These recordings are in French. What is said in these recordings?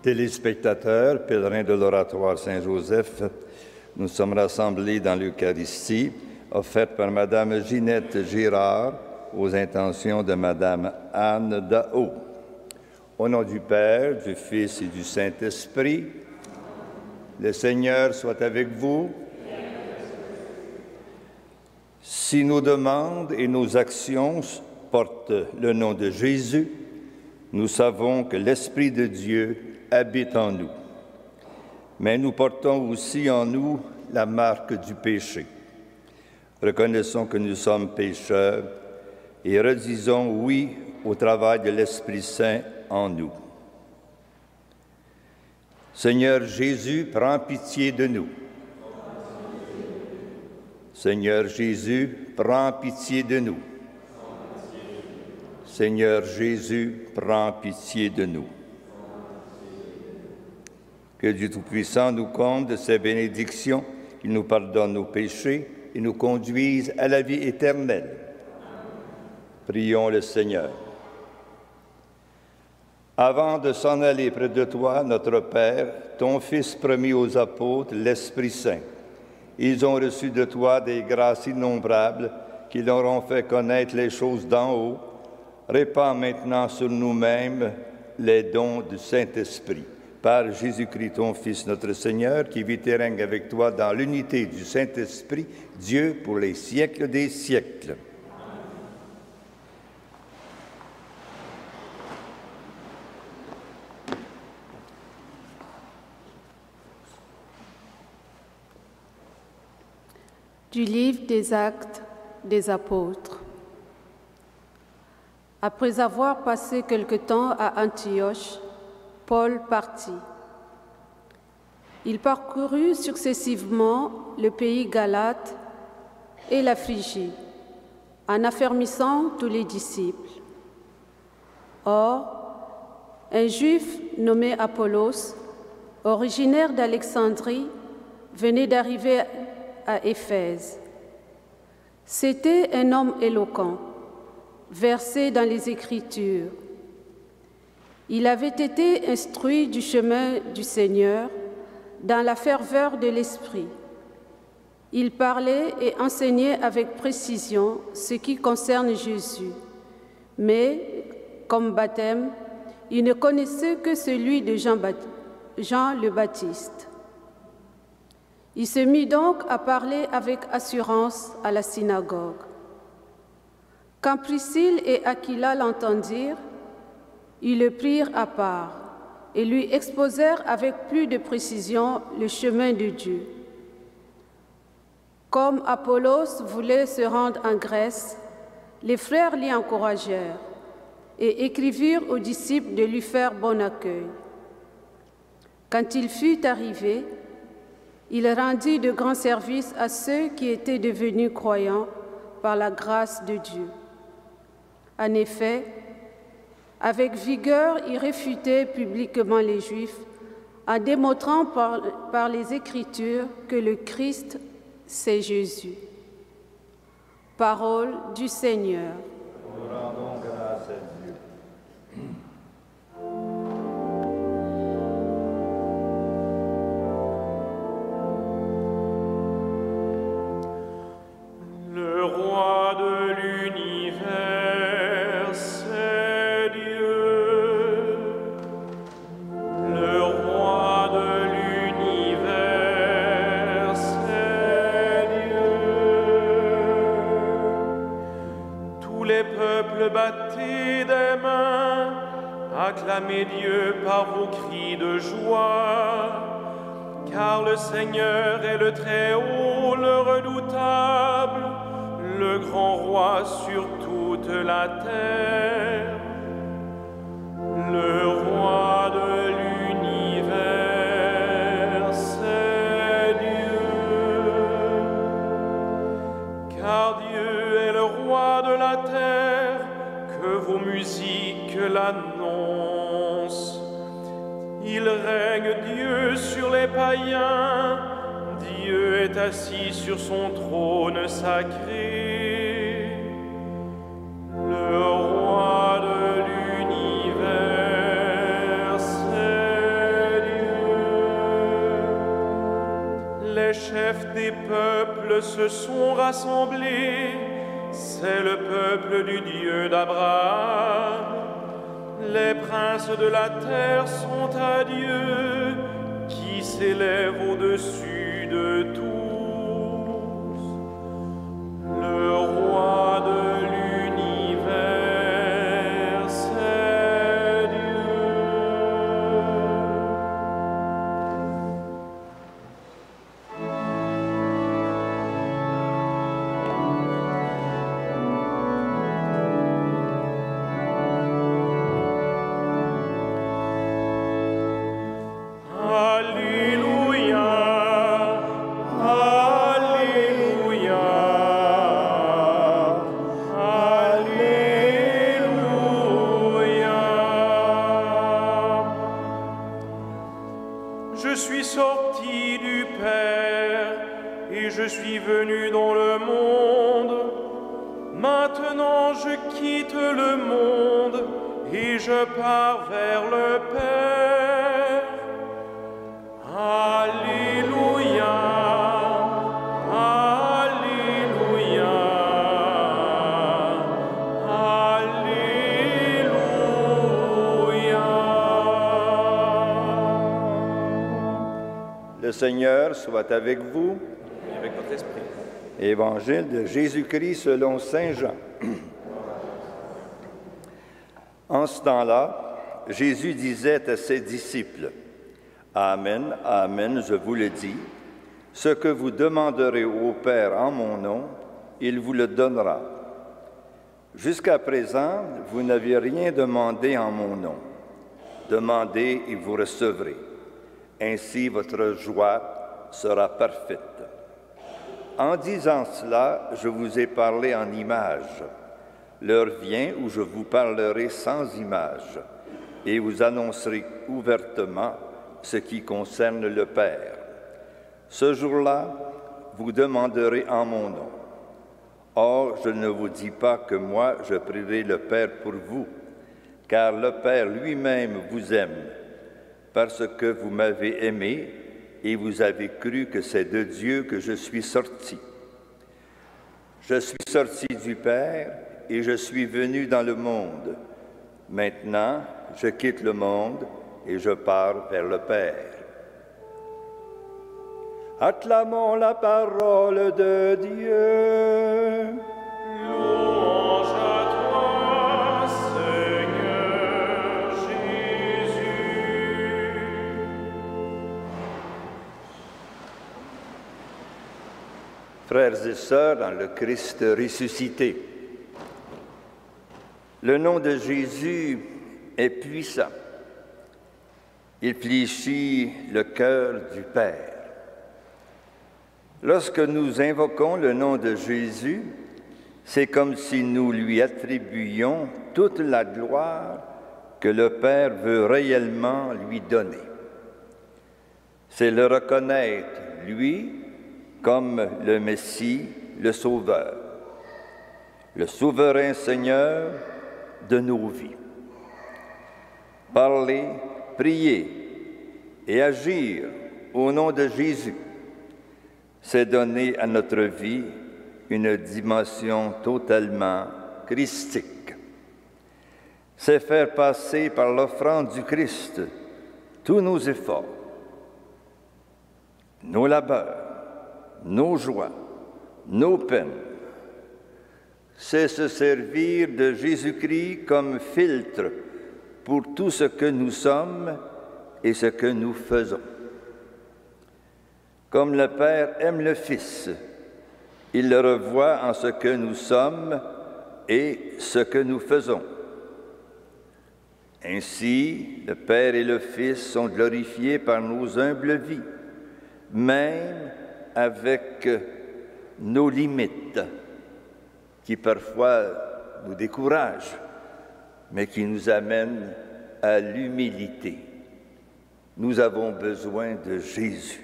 Téléspectateurs, pèlerins de l'Oratoire Saint-Joseph, nous sommes rassemblés dans l'Eucharistie offerte par Madame Ginette Girard aux intentions de Madame Anne Daho. Au nom du Père, du Fils et du Saint-Esprit, le Seigneur soit avec vous. Si nos demandes et nos actions portent le nom de Jésus, nous savons que l'Esprit de Dieu habite en nous. Mais nous portons aussi en nous la marque du péché. Reconnaissons que nous sommes pécheurs et redisons oui au travail de l'Esprit Saint en nous. Seigneur Jésus, prends pitié de nous. Seigneur Jésus, prends pitié de nous. Seigneur Jésus, prends pitié de nous. Que Dieu Tout-Puissant nous comble de ses bénédictions, qu'il nous pardonne nos péchés et nous conduise à la vie éternelle. Prions le Seigneur. Avant de s'en aller près de toi, notre Père, ton Fils promis aux apôtres, l'Esprit Saint, ils ont reçu de toi des grâces innombrables qui leur ont fait connaître les choses d'en haut. Répands maintenant sur nous-mêmes les dons du Saint-Esprit. Par Jésus-Christ, ton Fils, notre Seigneur, qui vit et règne avec toi dans l'unité du Saint-Esprit, Dieu pour les siècles des siècles. Du livre des Actes des Apôtres. Après avoir passé quelque temps à Antioche, Paul partit. Il parcourut successivement le pays galate et la Phrygie, en affermissant tous les disciples. Or, un Juif nommé Apollos, originaire d'Alexandrie, venait d'arriver à Éphèse. C'était un homme éloquent, versé dans les Écritures. Il avait été instruit du chemin du Seigneur dans la ferveur de l'Esprit. Il parlait et enseignait avec précision ce qui concerne Jésus. Mais, comme baptême, il ne connaissait que celui de Jean le Baptiste. Il se mit donc à parler avec assurance à la synagogue. Quand Priscille et Aquila l'entendirent, ils le prirent à part et lui exposèrent avec plus de précision le chemin de Dieu. Comme Apollos voulait se rendre en Grèce, les frères l'y encouragèrent et écrivirent aux disciples de lui faire bon accueil. Quand il fut arrivé, il rendit de grands services à ceux qui étaient devenus croyants par la grâce de Dieu. En effet, avec vigueur, il réfutait publiquement les Juifs en démontrant par les Écritures que le Christ, c'est Jésus. Parole du Seigneur. Nous rendons grâce à Dieu. Le roi de l'univers, c'est Dieu. Le roi de l'univers, c'est Dieu. Tous les peuples battez des mains, acclamez Dieu par vos cris de joie. Car le Seigneur est le Très-Haut, le redoutable, le grand roi sur toute la terre. Le roi de l'univers, c'est Dieu. Car Dieu est le roi de la terre, que vos musiques l'annoncent. Il règne Dieu sur les païens, Dieu est assis sur son trône sacré. Le roi de l'univers, c'est Les chefs des peuples se sont rassemblés, c'est le peuple du Dieu d'Abraham. Les princes de la terre sont à Dieu, qui s'élève au-dessus de tous. Le roi de l'univers, c'est Dieu. Alléluia, Alléluia, Alléluia. Je suis sorti du Père et je suis venu dans le monde. Maintenant je quitte le monde et je pars vers le Père. Alléluia, Alléluia, Alléluia. Le Seigneur soit avec vous. Et avec votre esprit. Évangile de Jésus-Christ selon saint Jean. En ce temps-là, Jésus disait à ses disciples, « Amen, amen, je vous le dis, ce que vous demanderez au Père en mon nom, il vous le donnera. Jusqu'à présent, vous n'avez rien demandé en mon nom. Demandez et vous recevrez. Ainsi, votre joie sera parfaite. » En disant cela, je vous ai parlé en images. L'heure vient où je vous parlerai sans images et vous annoncerai ouvertement ce qui concerne le Père. Ce jour-là, vous demanderez en mon nom. Or, je ne vous dis pas que moi, je prierai le Père pour vous, car le Père lui-même vous aime, parce que vous m'avez aimé et vous avez cru que c'est de Dieu que je suis sorti. Je suis sorti du Père et je suis venu dans le monde. Maintenant, je quitte le monde et je pars vers le Père. Acclamons la parole de Dieu. Louange à toi, Seigneur Jésus. Frères et sœurs, dans le Christ ressuscité, le nom de Jésus est puissant. Il fléchit le cœur du Père. Lorsque nous invoquons le nom de Jésus, c'est comme si nous lui attribuions toute la gloire que le Père veut réellement lui donner. C'est le reconnaître, lui, comme le Messie, le Sauveur, le souverain Seigneur de nos vies. Parler, prier et agir au nom de Jésus, c'est donner à notre vie une dimension totalement christique. C'est faire passer par l'offrande du Christ tous nos efforts, nos labeurs, nos joies, nos peines. C'est se servir de Jésus-Christ comme filtre pour tout ce que nous sommes et ce que nous faisons. Comme le Père aime le Fils, il le revoit en ce que nous sommes et ce que nous faisons. Ainsi, le Père et le Fils sont glorifiés par nos humbles vies, même avec nos limites, qui parfois nous découragent, mais qui nous amènent à l'humilité. Nous avons besoin de Jésus.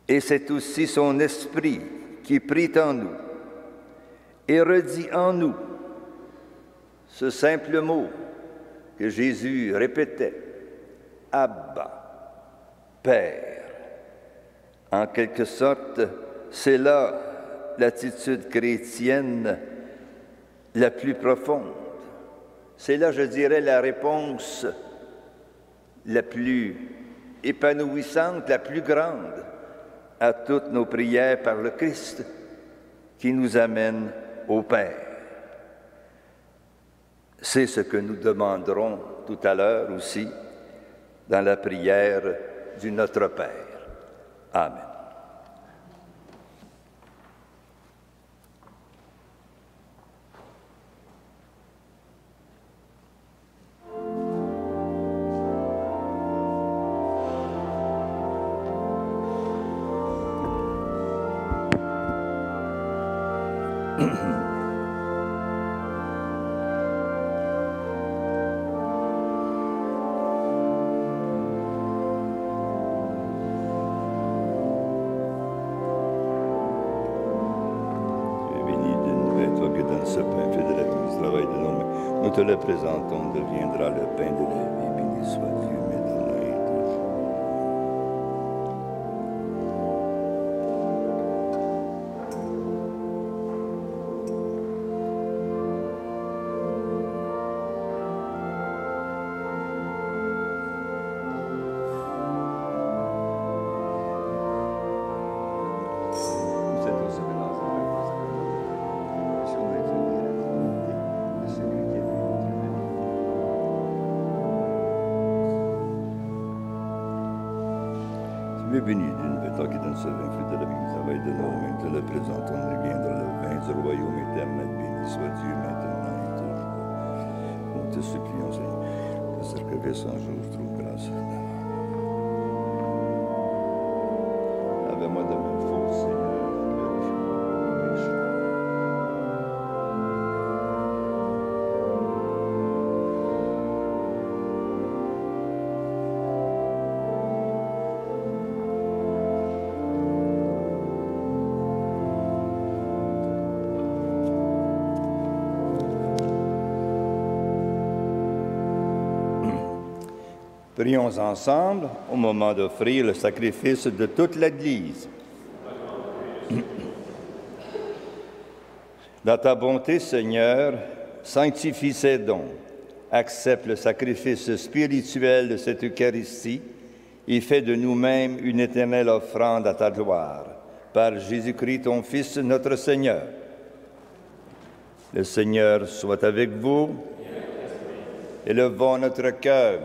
Et c'est aussi son esprit qui prie en nous et redit en nous ce simple mot que Jésus répétait, « Abba, Père ». En quelque sorte, c'est là l'attitude chrétienne la plus profonde. C'est là, je dirais, la réponse la plus épanouissante, la plus grande à toutes nos prières par le Christ qui nous amène au Père. C'est ce que nous demanderons tout à l'heure aussi dans la prière du Notre Père. Amen. Nous te le présentons, deviendra le pain de la vie, béni soit Dieu, maintenant et toujours. Tu es béni d'une toi qui donne ce vin, fruit de la vie, travail de nos mains, te le présentons, nous viendra le vin du royaume éternel, béni soit Dieu maintenant et toujours. Nous te supplions, Seigneur, que ce sacrifice un jour trouve grâce. Lavez-moi de mes fautes, Seigneur, Prions ensemble au moment d'offrir le sacrifice de toute l'Église. Dans ta bonté, Seigneur, sanctifie ces dons. Accepte le sacrifice spirituel de cette Eucharistie et fais de nous-mêmes une éternelle offrande à ta gloire. Par Jésus-Christ, ton Fils, notre Seigneur. Le Seigneur soit avec vous. Élevons notre cœur.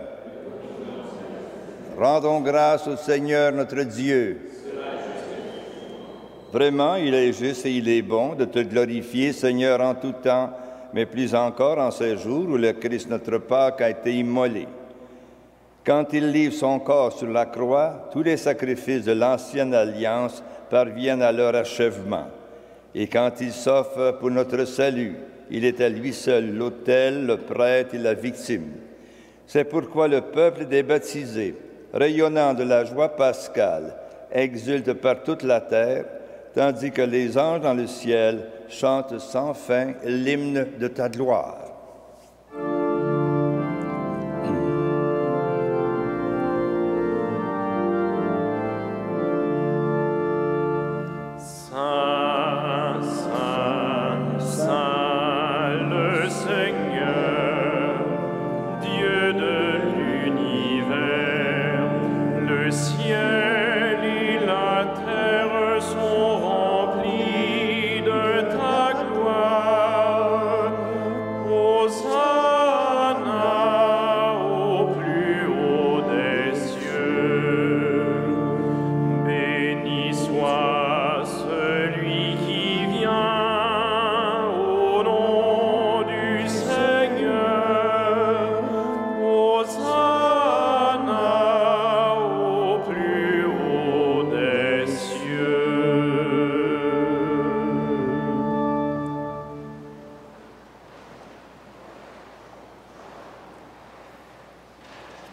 Rendons grâce au Seigneur notre Dieu. Vraiment, il est juste et il est bon de te glorifier, Seigneur, en tout temps, mais plus encore en ces jours où le Christ, notre Pâque, a été immolé. Quand il livre son corps sur la croix, tous les sacrifices de l'ancienne alliance parviennent à leur achèvement. Et quand il s'offre pour notre salut, il est à lui seul l'autel, le prêtre et la victime. C'est pourquoi le peuple des baptisés, rayonnant de la joie pascale, exulte par toute la terre, tandis que les anges dans le ciel chantent sans fin l'hymne de ta gloire.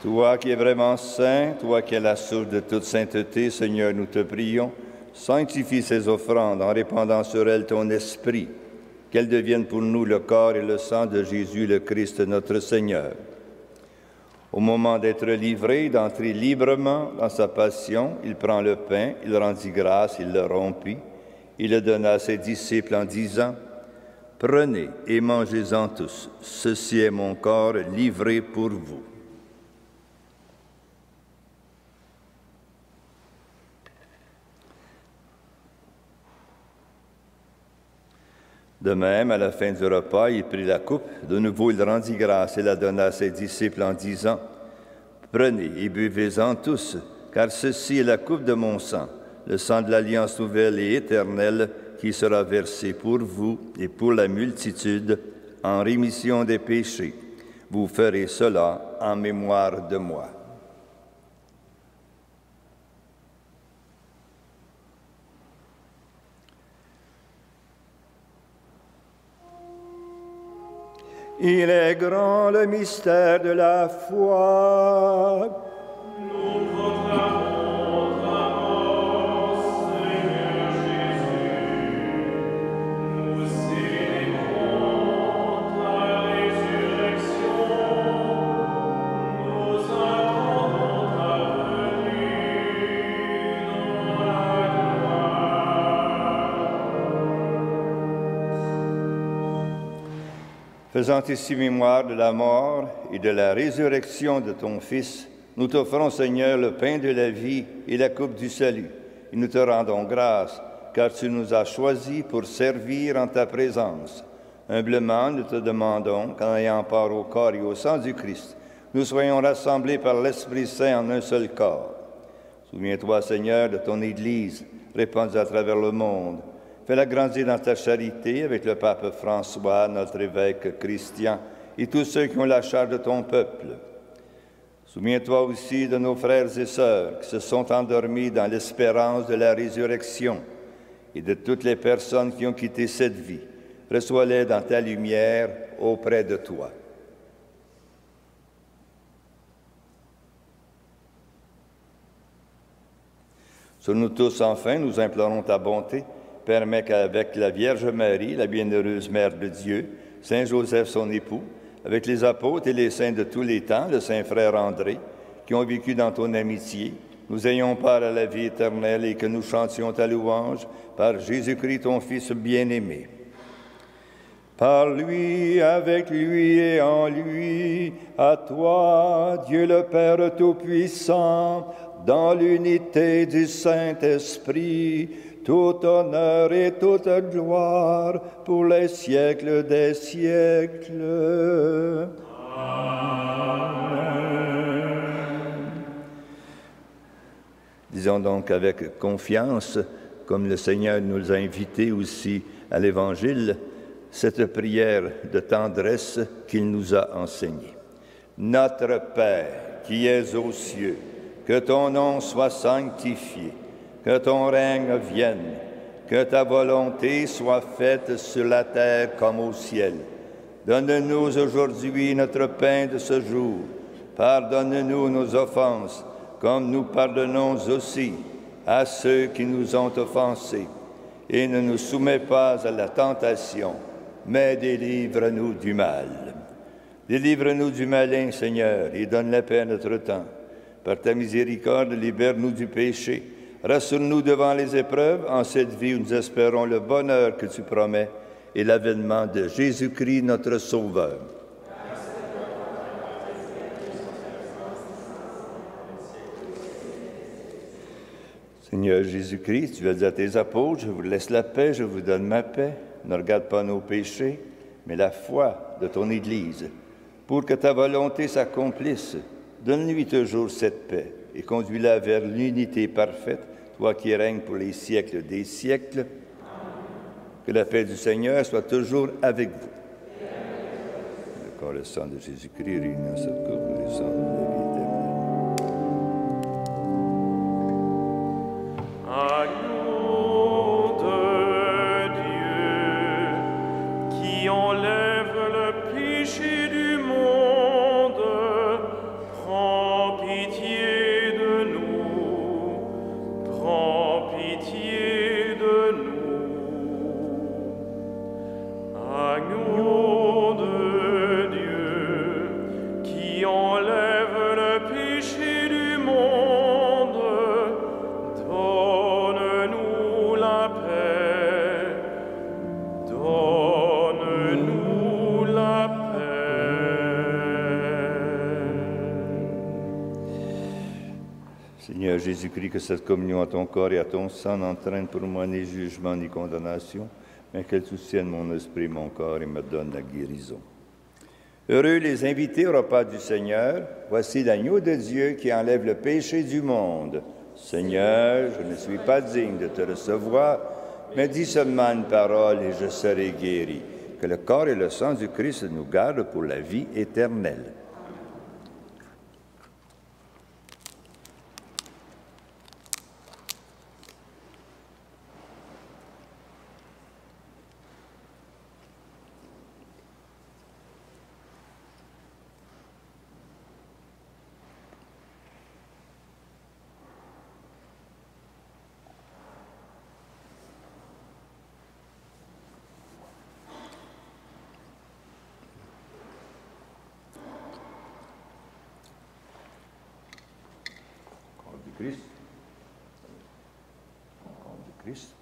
Toi qui es vraiment saint, toi qui es la source de toute sainteté, Seigneur, nous te prions, sanctifie ces offrandes en répandant sur elles ton esprit, qu'elles deviennent pour nous le corps et le sang de Jésus le Christ notre Seigneur. Au moment d'être livré, d'entrer librement dans sa passion, il prend le pain, il rendit grâce, il le rompit, il le donna à ses disciples en disant, « Prenez et mangez-en tous, ceci est mon corps livré pour vous. » De même, à la fin du repas, il prit la coupe. De nouveau, il rendit grâce et la donna à ses disciples en disant, « Prenez et buvez-en tous, car ceci est la coupe de mon sang, le sang de l'alliance nouvelle et éternelle qui sera versé pour vous et pour la multitude en rémission des péchés. Vous ferez cela en mémoire de moi. » Il est grand le mystère de la foi. Nous proclamons ta mort, Seigneur Jésus. Nous célébrons ta résurrection. Nous attendons ta venue dans la gloire. Faisant ici mémoire de la mort et de la résurrection de ton Fils, nous t'offrons, Seigneur, le pain de la vie et la coupe du salut. Et nous te rendons grâce, car tu nous as choisis pour servir en ta présence. Humblement, nous te demandons qu'en ayant part au corps et au sang du Christ, nous soyons rassemblés par l'Esprit Saint en un seul corps. Souviens-toi, Seigneur, de ton Église, répandue à travers le monde. Fais-la grandir dans ta charité avec le pape François, notre évêque Christian, et tous ceux qui ont la charge de ton peuple. Souviens-toi aussi de nos frères et sœurs qui se sont endormis dans l'espérance de la résurrection et de toutes les personnes qui ont quitté cette vie. Reçois-les dans ta lumière auprès de toi. Sur nous tous, enfin, nous implorons ta bonté. Permets qu'avec la Vierge Marie, la bienheureuse Mère de Dieu, Saint Joseph, son époux, avec les apôtres et les saints de tous les temps, le Saint Frère André, qui ont vécu dans ton amitié, nous ayons part à la vie éternelle et que nous chantions ta louange par Jésus-Christ, ton Fils bien-aimé. Par lui, avec lui et en lui, à toi, Dieu le Père Tout-Puissant, dans l'unité du Saint-Esprit, tout honneur et toute gloire pour les siècles des siècles. Amen. Disons donc avec confiance, comme le Seigneur nous a invités aussi à l'Évangile, cette prière de tendresse qu'il nous a enseignée. Notre Père qui es aux cieux, que ton nom soit sanctifié, que ton règne vienne, que ta volonté soit faite sur la terre comme au ciel. Donne-nous aujourd'hui notre pain de ce jour. Pardonne-nous nos offenses, comme nous pardonnons aussi à ceux qui nous ont offensés. Et ne nous soumets pas à la tentation, mais délivre-nous du mal. Délivre-nous du malin, Seigneur, et donne la paix à notre temps. Par ta miséricorde, libère-nous du péché. Rassure-nous devant les épreuves en cette vie où nous espérons le bonheur que tu promets et l'avènement de Jésus-Christ, notre Sauveur. Seigneur Jésus-Christ, tu as dit à tes apôtres, je vous laisse la paix, je vous donne ma paix. Ne regarde pas nos péchés, mais la foi de ton Église. Pour que ta volonté s'accomplisse, donne-lui toujours cette paix et conduis-la vers l'unité parfaite, toi qui règnes pour les siècles des siècles. Que la paix du Seigneur soit toujours avec vous. Le corps et le sang de Jésus-Christ réunis en cette coupe les sangs de la vie éternelle. Agneau de Dieu, qui enlève le péché du monde, prends pitié de nous, prends pitié de nous. Agneau de Dieu, qui enlève Seigneur Jésus-Christ, que cette communion à ton corps et à ton sang n'entraîne pour moi ni jugement ni condamnation, mais qu'elle soutienne mon esprit et mon corps et me donne la guérison. Heureux les invités au repas du Seigneur. Voici l'agneau de Dieu qui enlève le péché du monde. Seigneur, je ne suis pas digne de te recevoir, mais dis seulement une parole et je serai guéri. Que le corps et le sang du Christ nous gardent pour la vie éternelle. Christ. Corps du Christ.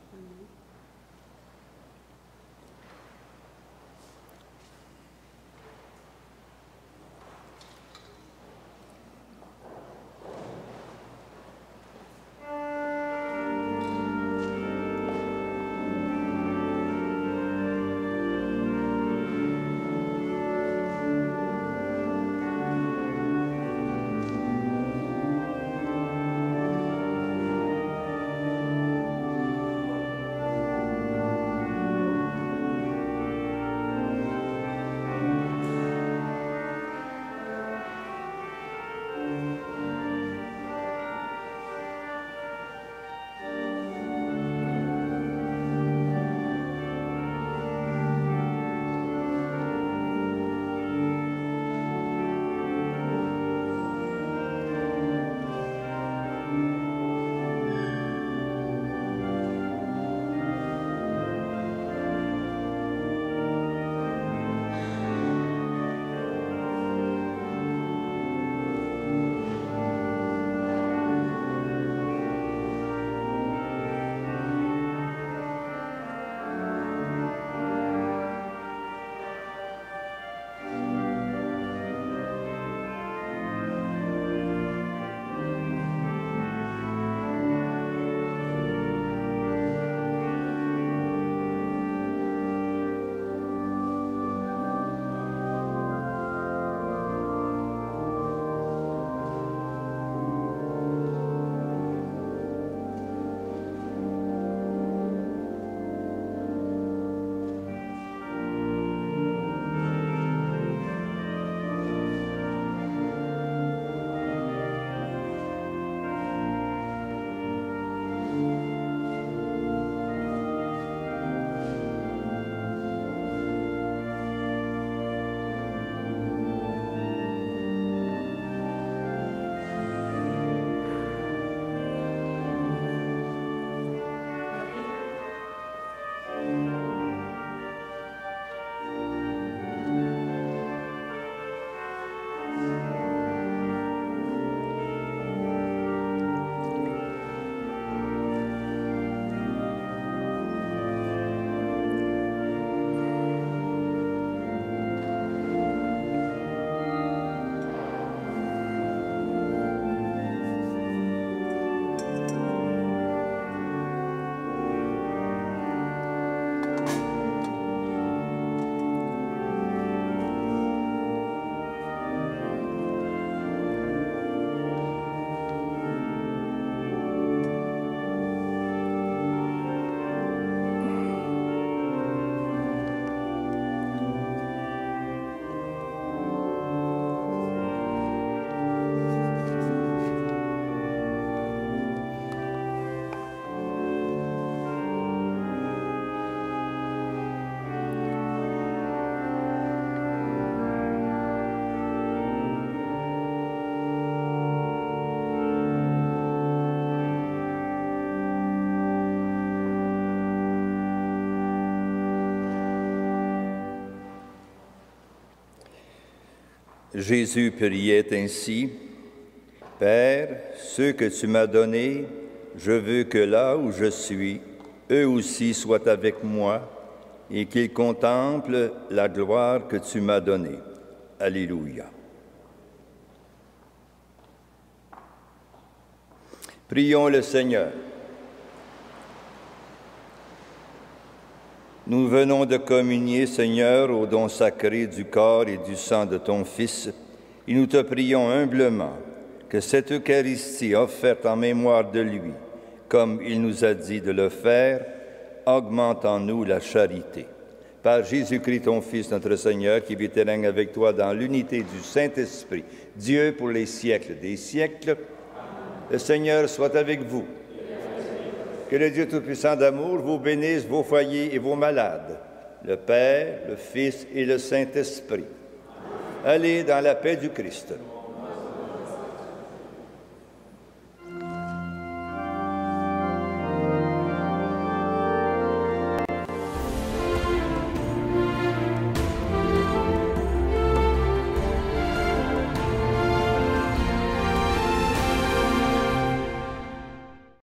Jésus priait ainsi, « Père, ceux que tu m'as donnés, je veux que là où je suis, eux aussi soient avec moi et qu'ils contemplent la gloire que tu m'as donnée. » Alléluia. Prions le Seigneur. Nous venons de communier, Seigneur, au don sacré du corps et du sang de ton Fils, et nous te prions humblement que cette Eucharistie offerte en mémoire de lui, comme il nous a dit de le faire, augmente en nous la charité. Par Jésus-Christ, ton Fils, notre Seigneur, qui vit et règne avec toi dans l'unité du Saint-Esprit, Dieu pour les siècles des siècles. Le Seigneur soit avec vous. Que le Dieu Tout-Puissant d'amour vous bénisse vos foyers et vos malades, le Père, le Fils et le Saint-Esprit. Allez dans la paix du Christ.